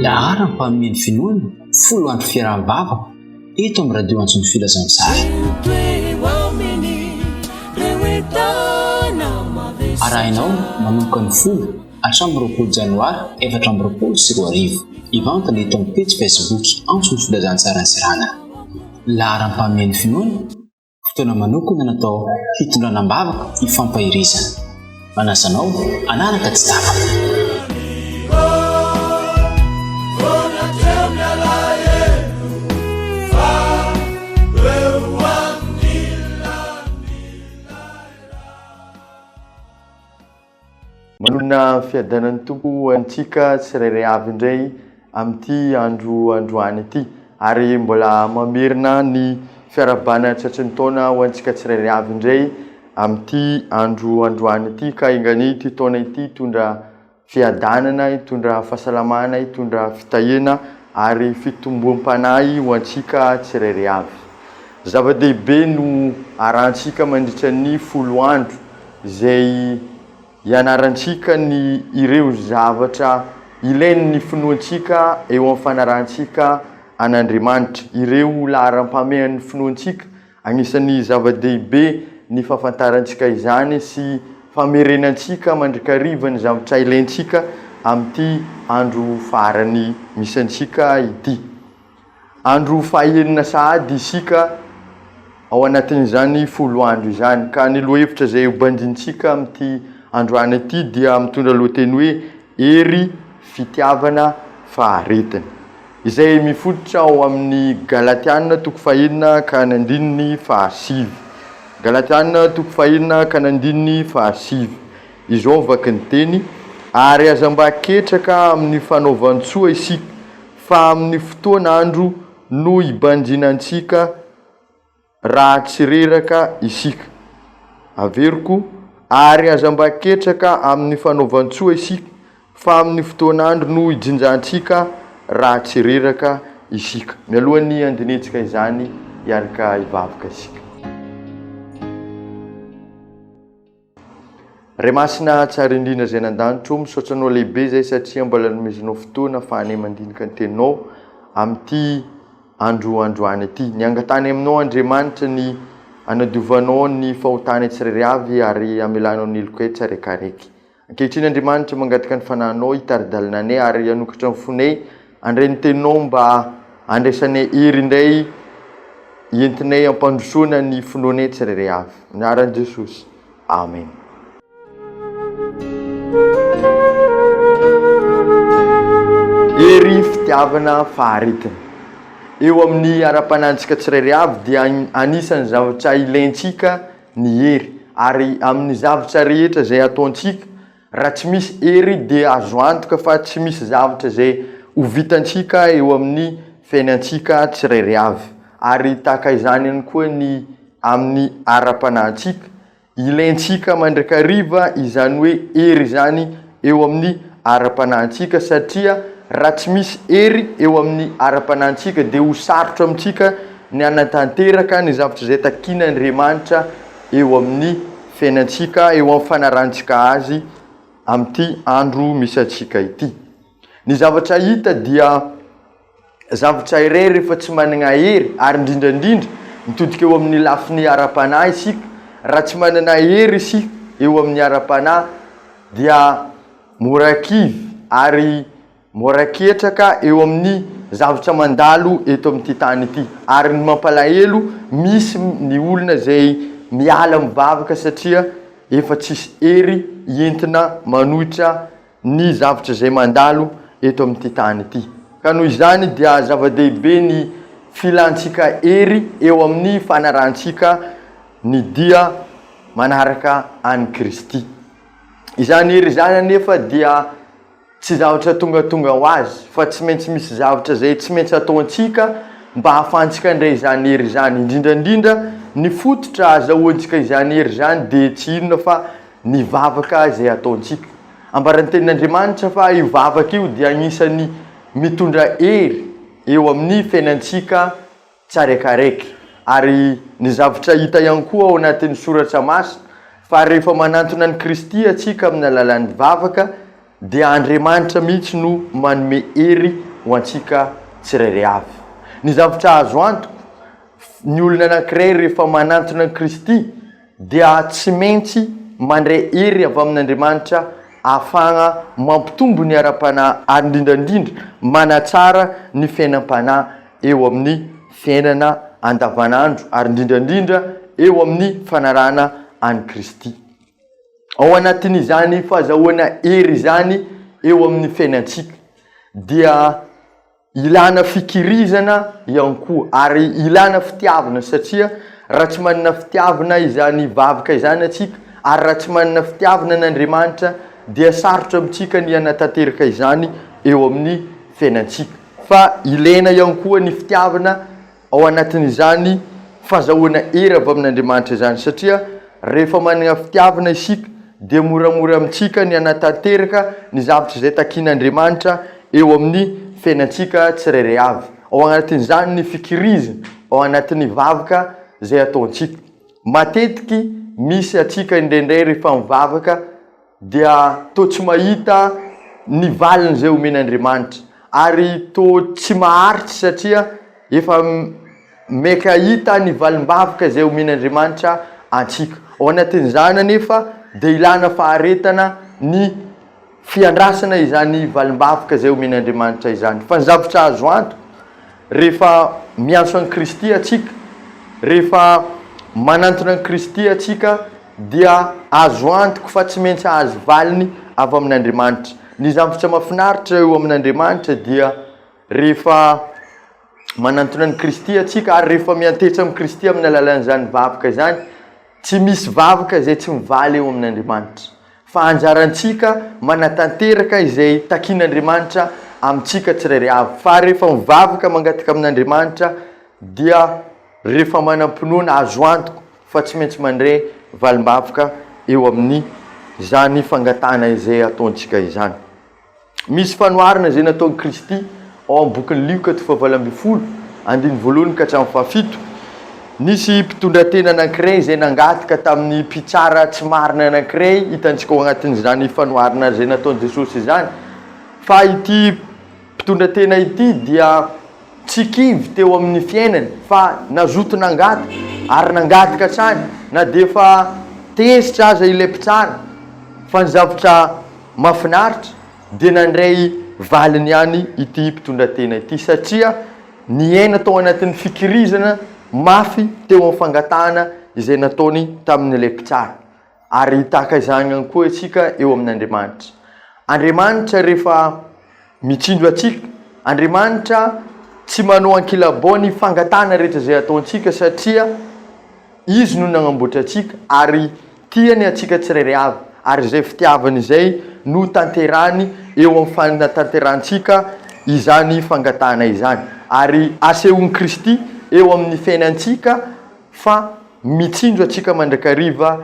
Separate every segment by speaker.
Speaker 1: Lahara mpanomeny finoana folo andro fiaraha-bavaka eto amin'ny radio Antsony Filazantsara. Arahinao manomboka ny folo hatramin'ny 20 Janoary 2024. Ivantana eto amin'ny page Facebook Antsony Filazantsara ny Sirana. Lahara mpanomeny finoana fotoana manokana natao hitondranam-bavaka hifampahirizana. Manasanao anaraka tsy tapaka.
Speaker 2: Manona fiadanan'ny tompo antsika tsirairay avy indray amin'ity androany ity, ary mbola mamerina ny fiarabana tratry ny taona ho antsika tsirairay avy indray amin'ity androany ity, ka ingany ity taona ity hitondra fiadanana, hitondra fahasalamana, hitondra fitahena ary fitomboam-panahy ho antsika tsirairay avy. Zava-dehibe no arantsika mandritra ny 10 andro izay ianarantsika ny ireo zavatra ilain'ny finoantsika eo amin'ny fanarantsika an'Andriamanitra, ireo laharam-pamehan'ny finoantsika. Agnisan'ny zava-dehibe ny fahafantarantsika izany sy famerenantsika mandrakariva ny zavatra ilaintsika amin'ity andro farany misy antsika ity. Andro fahaenina sahady isika ao anatin'izany 10 andro izany, ka ny lohevitra izay hobanjintsika amin'ity androany ity dia mitondra lohateny hoe hery fitiavana faharetana, izay mifototra ao amin'ny Galatiana 5:9-5. Galatiana 5:9-5. Izao vaky ny teny: ary azamba-ketraka amin'ny fanaovantsoa isika, fa amin'ny fotoan'andro no hibanjinantsika raha tsy reraka isika. Averiko: ary azamba-ketraka amin'ny fanaovantsoa isika, fa amin'ny fotoan'andro no hijinjantsika raha tsy reraka isika. Mialohan'ny andinetsika izany hiaraka hivavaka isika. Ray masina tsara indrindra izay nandanitro, misaotra anao lehibe izay satria mbola nomezinao fotoana ahafahany mandinika ny teninao amin'ity androany ity. Niangatany aminao Andriamanitra ny anadiovanao ny fahotany tsirairay avy ary amelanao ny loka tsaraikaraiky. Ankehitriny Andriamanitra mangataka ny fanahinao hitaridalinanay ary hanokatra ny fonay andray ny teninao mba andraisanay hery indray entinay ampandrosoana ny finoanay tsirairay avy. Anaran'i Jesosy. Amen. Hery fitiavana faharetana. Eo amin'ny ara-panantsika tsirairay avy dia anisan'ny zavatra ilaintsika ny hery, ary amin'ny zavatra rehetra izay ataontsika raha tsy misy hery dia azo antoka fa tsy misy zavatra izay ho vitantsika eo amin'ny fiainantsika tsirairay avy. Ary tahaka izany ihany koa ny amin'ny ara-panantsika, ilaintsika mandrakariva izany hoe hery izany eo amin'ny ara-panantsika, satria raha tsy misy hery eo amin'ny ara-panantsika dia ho sarotra amintsika ny anatanteraka ny zavatra izay takian'Andriamanitra eo amin'ny fiainantsika, eo amin'ny fanarantsika azy amin'ity andro misy antsika ity. Ny zavatra hita dia zavatra iray rehefa tsy manana hery, ary indrindrandrindra mitodika eo amin'ny lafiny ara-panahy isika. Raha tsy manana hery isika eo amin'ny ara-panahy dia mora kivy ary mora ketraka eo amin'ny zavatra mandalo eto amin'ity tany ity. Ary ny mampalahelo, misy ny olona izay miala mivavaka satria efa tsisy hery entina manohitra ny zavatra izay mandalo eto amin'ity tany ity. Ka noho izany dia zava-dehibe ny filantsika hery eo amin'ny fanarantsika ny dia manaraka an'i Kristy. Izany hery izany anefa dia tsy zavatra tonga ho azy, fa tsy maintsy misy zavatra izay tsy maintsy ataontsika mba hahafahantsika indray izany hery izany. Indrindrandrindra ny fototra azahoantsika izany hery izany dia tsy inona fa ny vavaka izay ataontsika. Ambaran'ny tenin'Andriamanitra fa io vavaka io dia anisany mitondra hery eo amin'ny fiainantsika tsaraikaraiky. Ary ny zavatra hita ihany koa ao anatin'ny soratra masina fa rehefa manantona ny Kristy atsika amin'ny alalan'ny vavaka dia Andriamanitra mihitsy no manome hery ho antsika tsirairay avy. Ny zavatra azo antoko ny olona anankiray rehefa manantona ny Kristy dia tsy maintsy mandray hery avy amin'Andriamanitra ahafahana mampitombo ny ara-panahy ary indrindrandrindra manatsara ny fiainam-panahy eo amin'ny fiainana andavanandro ary indrindrandrindra eo amin'ny fanarahana any Kristy. Ao anatin'izany fahazahoana hery izany eo amin'ny fiainantsika dia ilana fikirizana ihany koa ary ilana fitiavana satria raha tsy manana fitiavana izany vavaka izany atsika ary raha tsy manana fitiavana n'Andriamanitra dia sarotra amintsika ny hanatanteraka izany eo amin'ny fiainantsika. Fa ilaina ihany koa ny fitiavana ao anatin'izany fahazahoana hery avy amin'Andriamanitra izany satria rehefa manana fitiavana isika dia moramora amintsika ny hanatanteraka ny zavatra izay takian'Andriamanitra eo amin'ny fiainantsika tsirairay avy. Ao anatin'izany ny fikirizana ao anatin'ny vavaka izay ataontsika. Matetiky misy atsika indraindray rehefa mivavaka dia toa tsy mahita ny valiny izay omen'Andriamanitra ary toa tsy maharitra satria efa meka hita ny valim-bavaka izay omen'Andriamanitra antsika. Ao anatin'izany anefa dia ilana faharetana ny fiandrasana izany valim-bavaka izay omen'Andriamanitra izany. Fa ny zavatra azo antoka rehefa miantso an'i Kristy atsika, rehefa manantona an'i Kristy atsika dia azo antoka fa tsy maintsy azo valiny avy amin'Andriamanitra. Ny zavatra mahafinaritra eo amin'Andriamanitra dia rehefa manantona an'i Kristy atsika ary rehefa miantehitra amin'i Kristy amin'ny alalan'izany vavaka izany, tsy misy vavaka izay tsy mivaly eo amin'Andriamanitra. Fa anjarantsika manatanteraka izay takian'Andriamanitra amintsika tsirairay avy. Fa rehefa mivavaka mangataka amin'Andriamanitra dia rehefa manam-pinoana azo antoka fa tsy maintsy mandray valim-bavaka eo amin'ny izany fangatana izay ataontsika izany. Misy fanoharana izay nataon'i Kristy ao amin'ny bokin'ny Lioka 7:1-7. Nisy mpitondra tena anankiray izay nangataka tamin'ny mpitsara tsy marina anankiray, hitantsika ao anatin'izany fanoharana izay nataon'i Jesosy izany. Fa ity mpitondra tena ity dia tsy kivy teo amin'ny fiainany fa nazoto nangataka ary nangataka hatrany na dia efa tesitra aza ilay mpitsara. Fa ny zavatra mahafinaritra dia nandray valiny ihany ity mpitondra tena ity satria niaina tao anatin'ny fikirizana mafy teo amin'ny fangatahana izay nataony tamin'ilay mpitsara. Ary tahaka izany ihany koa isika eo amin'Andriamanitra. Andriamanitra rehefa mitsindro atsika, Andriamanitra tsy manao ankilabao ny fangatahana rehetra izay ataontsika satria izy no nanamboatra atsika ary tiany atsika tsirairay avy. Ary izay fitiavana izay no tanterany eo amin'ny fanatanterantsika izany fangatahana izany. Ary asehon'i Kristy eo amin'ny fiainantsika fa mitsindro atsika mandrakariva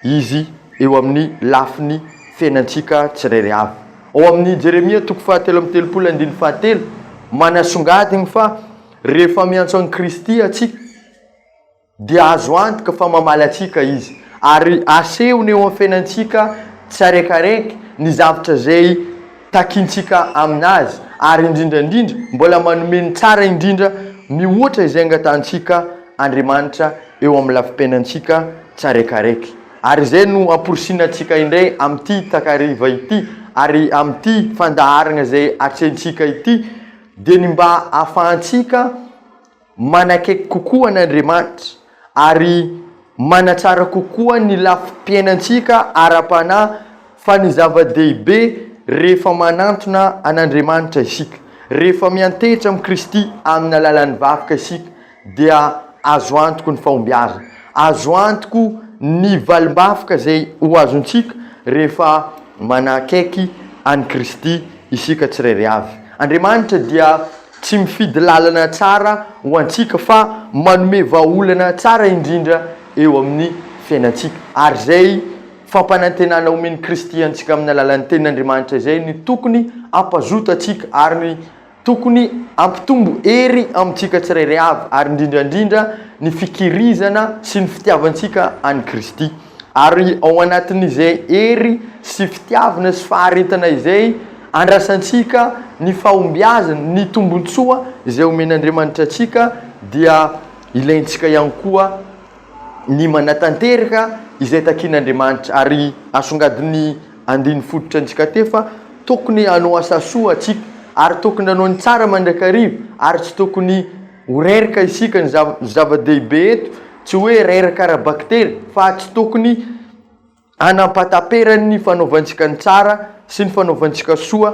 Speaker 2: izy eo amin'ny lafiny fiainantsika tsirairay avy. Ao amin'ny Jeremia 7:7 manasongadiny fa rehefa miantso an'i Kristy atsika dia azo antoka fa mamala atsika izy ary asehony eo amin'ny fiainantsika tsaraikaraiky ny zavatra izay takiantsika aminazy ary indrindrandrindra mbola manomeny tsara indrindra mihoatra izay angatantsika Andriamanitra eo amin'ny lafim-piainantsika tsaraikaraiky. Ary izay no amporisinatsika indray amin'ity takariva ity ary amin'ity fandaharana izay atrehantsika ity dia ny mba ahafahantsika manakaiky kokoa an'Andriamanitra ary manatsara kokoa ny lafim-piainantsika ara-panahy fa ny zava-dehibe rehefa manantona an'Andriamanitra isika. Rehefa miantehitra amin'i Kristy amin'ny alalan'ny vavaka isika dia azo antoko ny fahombiazana, azo antoko ny valim-bavaka izay ho azontsika rehefa manakaiky an'i Kristy isika tsirairay avy. Andriamanitra dia tsy mifidy lalana tsara ho antsika fa manome vahaolana tsara indrindra eo amin'ny fiainantsika. Ary izay fampanantenana omen'i Kristy antsika amin'ny alalan'ny tenin'Andriamanitra izay ny tokony ampazoto atsika ary ny tokony ampitombo hery amintsika tsirairay avy ary indrindrandrindra ny fikirizana sy ny fitiavantsika an'i Kristy. ary ao anatin'izay hery sy fitiavana sy faharetana izay andrasantsika ny fahombiazana ny tombontsoa izay omen'Andriamanitra atsika dia ilaintsika ihany koa ny manatanteraka izay takian'Andriamanitra ary asongadiny andiny fototra antsika tefa tokony hanao asa soa atsika ary tokony hanao ny tsara mandrakariva ary tsy tokony horeraka isika ny zava-dehibe eto tsy hoe reraka ara-baktery fa tsy tokony anampataperany fanaovantsika ny tsara sy ny fanaovantsika soa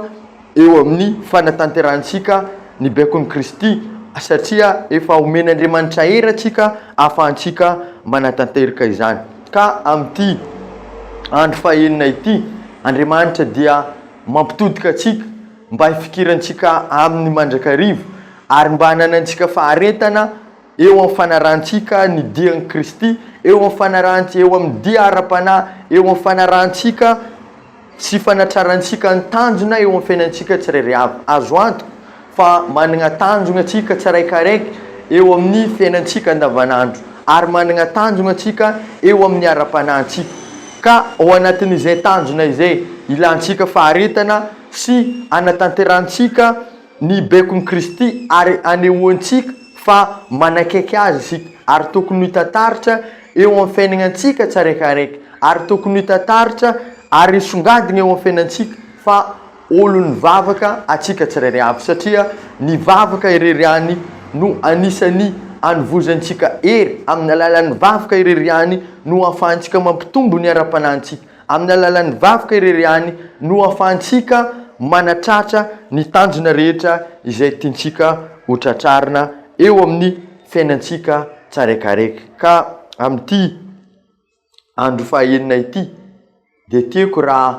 Speaker 2: eo amin'ny fanatanterantsika ny baikon'ny Kristy satria efa omen'Andriamanitra hery atsika ahafahantsika manatanteraka izany. Ka amin'ity andro fahaenina ity Andriamanitra dia mampitodika atsika mba hifikirantsika amin'ny mandrakariva ary mba hananantsika faharetana eo amin'ny fanarantsika ny dian'ny Kristy, eo amin'ny fanarantsika eo amin'ny dia ara-panahy, eo amin'ny fanarantsika sy fanatrarantsika ny tanjona eo amin'ny fiainantsika tsirairay avy. Azo antoka fa manana tanjona atsika tsiraikaraiky eo amin'ny fiainantsika andavanandro ary manana tanjona atsika eo amin'ny ara-panahintsika. Ka ao anatin'izay tanjona izay ilantsika faharetana sy anatanterantsika ny baikon'ny Kristy ary anehoantsika fa manakaiky azy isika ary tokony hitataritra eo amin'ny fiainantsika tsiraikaraiky ary tokony hitataritra ary songadina eo amin'ny fiainantsika fa olony vavaka atsika tsirairay avy satria ny vavaka ireriany no anisany anovozantsika hery amin'ny alalan'ny vavaka ireriany no ahafahantsika mampitombo ny ara-panahintsika amin'ny alalan'ny vavaka ireriany no ahafahantsika manatratra ny tanjona rehetra izay tiantsika hotratrarina eo amin'ny fiainantsika tsiraikaraiky. Ka amin'ity andro fahaenina ity dia tiako raha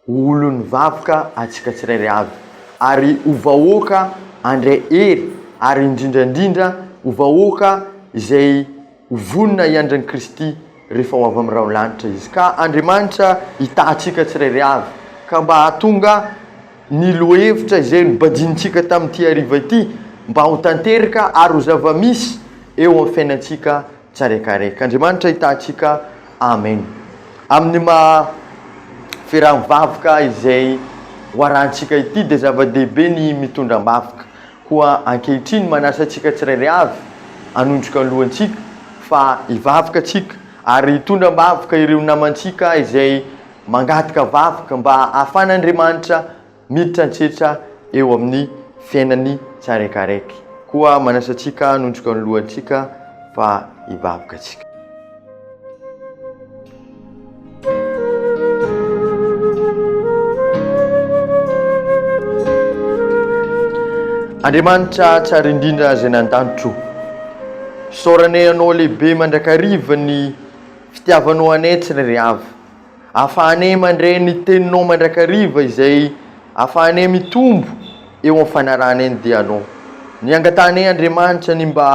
Speaker 2: olony vavaka atsika tsirairay avy ary hovahoaka andray hery ary indrindrandrindra hovahoaka izay hovonina hiandran'i Kristy rehefa ho avy amin'ny raolanitra izy. Ka Andriamanitra hitahantsika tsirairay avy ka mba hahatonga ny lohevitra izay nobadinitsika tamin'ity hariva ity mba ho tanteraka ary ho zava-misy eo amin'ny fiainantsika tsiraikaraiky. Andriamanitra hitahantsika. Amen. Amin'ny fiaraha-mivavaka izay hoarantsika ity dia zava-dehibe ny mitondram-bavaka. Koa ankehitriny manasa antsika tsirairay avy hanonjoka ny lohantsika fa hivavaka atsika ary hitondram-bavaka ireo namantsika izay mangataka vavaka mba ahafahan'Andriamanitra miditra antsetra eo amin'ny fiainany tsiraikaraiky. Koa manasa antsika hanonjoka ny lohantsika fa hivavaka atsika. Andriamanitra tsara indrindra izay nandanitro, saoranay anao lehibe mandrakariva ny fitiavanao anay tsirairay avy. Ahafahanay mandray ny teninao mandrakariva izay ahafahanay mitombo eo amin'ny fanaranay ny dianao. Ny angatanay Andriamanitra ny mba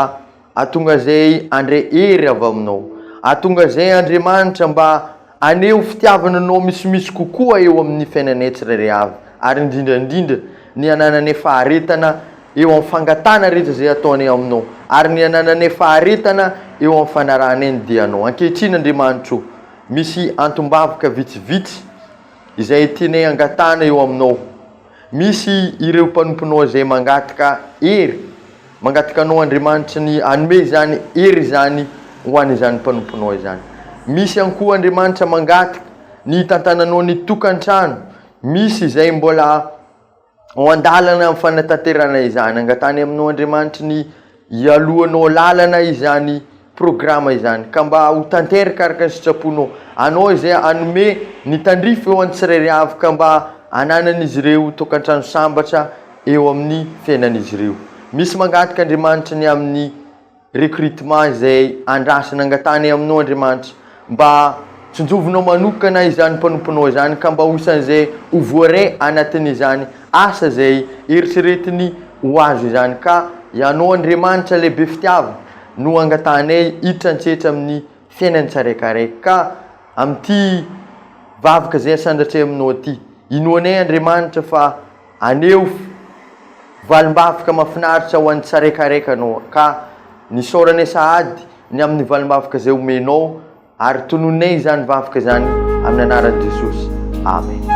Speaker 2: ahatonga izay andray hery avy aminao. Ahatonga izay Andriamanitra mba aneho fitiavananao misimisy kokoa eo amin'ny fiainanay tsirairay avy ary indrindrandrindra ny anananay faharetana eo amin'ny fangatana rehetra izay ataonay aminao ary ny anananay faharetana eo amin'ny fanaranay ny dianao. Ankehitriny Andriamanitra, misy antom-bavaka vitsivitsy izay tianay angatana eo aminao. Misy ireo mpanomponao izay mangataka hery, mangataka anao Andriamanitra ny hanome izany hery izany ho an'izany mpanomponao izany. Misy ihany koa Andriamanitra mangataka ny tantananao ny tokantrano, misy izay mbola ao an-dalana amin'ny fanatanterana izany. Angatany aminao Andriamanitra ny hialohanao lalana izany programa izany ka mba ho tanteraka araka ny sitraponao. Anao izay hanome ny tandrify eo an-tsirairay avy ka mba hananan'izy ireo tokantrano sambatra eo amin'ny fiainan'izy ireo. Misy mangataka Andriamanitra ny amin'ny recrutement izay andrasana angatany aminao Andriamanitra mba tsinjovinao manokana izany mpanomponao izany ka mba hoisan'izay ho voaray anatin'izany asa izay eritreretiny ho azo izany. Ka ianao Andriamanitra lehibe fitiavana no angatanay hiditra antsetra amin'ny fiainany tsiraikaraiky. Ka amin'ity vavaka izay asandratray aminao ity, inoanay Andriamanitra fa aneo valim-bavaka mahafinaritra ho an'ny tsiraikaraiky anao. Ka ny saoranay sahady ny amin'ny valim-bavaka izay omenao ary tononay izany vavaka zany amin'ny anaran'i Jesosy. Amen.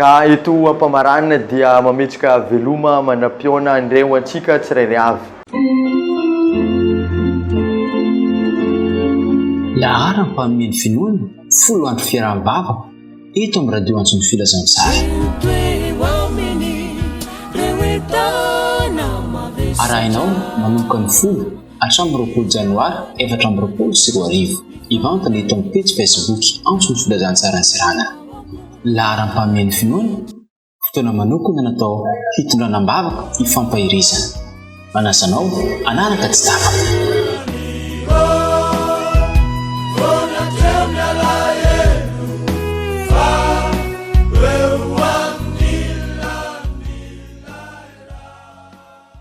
Speaker 2: Ka eto ampamaranina dia mametraka veloma manam-piona andreo antsika tsirairay avy.
Speaker 1: lahara ny mpanomeny finoana folo andro fiaraham-bavaka eto amin'ny radio antsony filazantsara arahinao manomboka ny folo hatramin'ny 20 janoary 2024 ivantana eto amin'ny page Facebook antsony filazantsara ny sirana. Lahara ny mpanomeny finoana fotoana manokana natao hitondrana-bavaka hifampahirizana. Manasanao anaraka tsy tapaka.